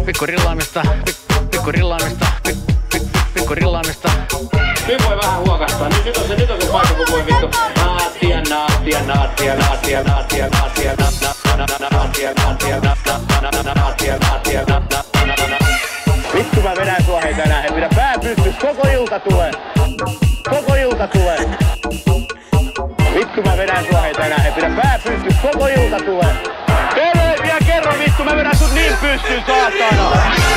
Pikku rillaamista. Nyt voi vähän huokastaa. Nyt on se paikka, kun voi vittu. Vittu mä vedän sua hei tänään. Hei pidä pää pystys. Koko ilta tulee. Vittu mä vedän sua hei tänään. Hei pidä pää pystys. Koko ilta tulee. Vielä kerran vittu mä vedän sut niin pystyyn saatana.